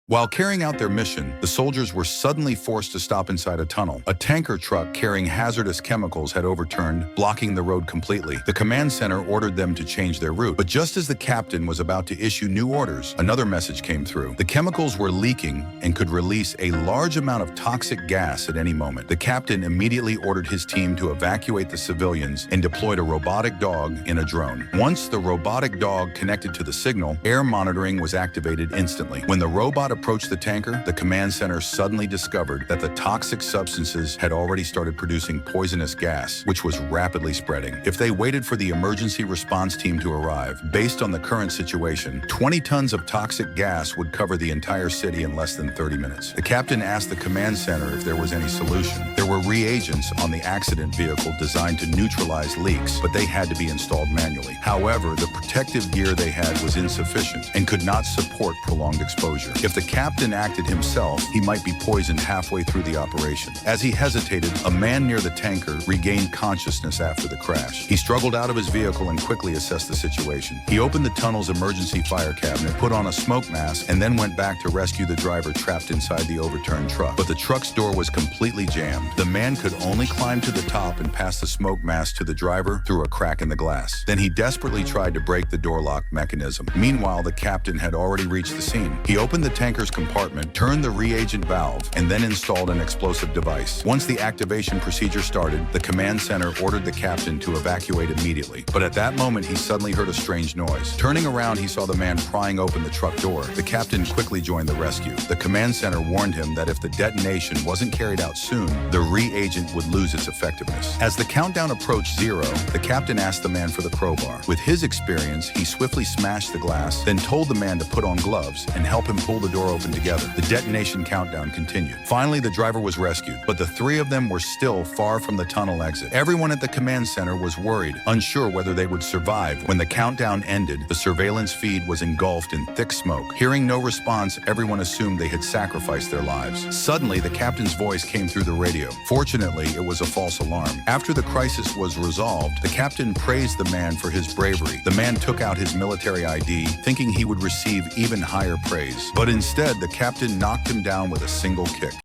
While carrying out their mission, the soldiers were suddenly forced to stop inside a tunnel. A tanker truck carrying hazardous chemicals had overturned, blocking the road completely. The command center ordered them to change their route. But just as the captain was about to issue new orders, another message came through. The chemicals were leaking and could release a large amount of toxic gas at any moment. The captain immediately ordered his team to evacuate the civilians and deployed a robotic dog in a drone. Once the robotic dog connected to the signal, air monitoring was activated instantly. When the robot approached the tanker, the command center suddenly discovered that the toxic substances had already started producing poisonous gas, which was rapidly spreading. If they waited for the emergency response team to arrive, based on the current situation, 20 tons of toxic gas would cover the entire city in less than 30 minutes. The captain asked the command center if there was any solution. There were reagents on the accident vehicle designed to neutralize leaks, but they had to be installed manually. However, the protective gear they had was insufficient and could not support prolonged exposure. If the captain acted himself, he might be poisoned halfway through the operation. As he hesitated, a man near the tanker regained consciousness after the crash. He struggled out of his vehicle and quickly assessed the situation. He opened the tunnel's emergency fire cabinet, put on a smoke mask, and then went back to rescue the driver trapped inside the overturned truck. But the truck's door was completely jammed. The man could only climb to the top and pass the smoke mask to the driver through a crack in the glass. Then he desperately tried to break the door lock mechanism. Meanwhile, the captain had already reached the scene. He opened the tanker's compartment, turned the reagent valve, and then installed an explosive device. Once the activation procedure started, the command center ordered the captain to evacuate immediately. But at that moment, he suddenly heard a strange noise. Turning around, he saw the man prying open the truck door. The captain quickly joined the rescue. The command center warned him that if the detonation wasn't carried out soon, the reagent would lose its effectiveness. As the countdown approached 0, the captain asked the man for the crowbar. With his experience, he swiftly smashed the glass, then told the man to put on gloves and help him pull the door open together. The detonation countdown continued. Finally, the driver was rescued, but the three of them were still far from the tunnel exit. Everyone at the command center was worried, unsure whether they would survive. When the countdown ended, the surveillance feed was engulfed in thick smoke. Hearing no response, everyone assumed they had sacrificed their lives. Suddenly, the captain's voice came through the radio. Fortunately, it was a false alarm. After the crisis was resolved, the captain praised the man for his bravery. The man took out his military ID, thinking he would receive even higher praise. But instead, the captain knocked him down with a single kick.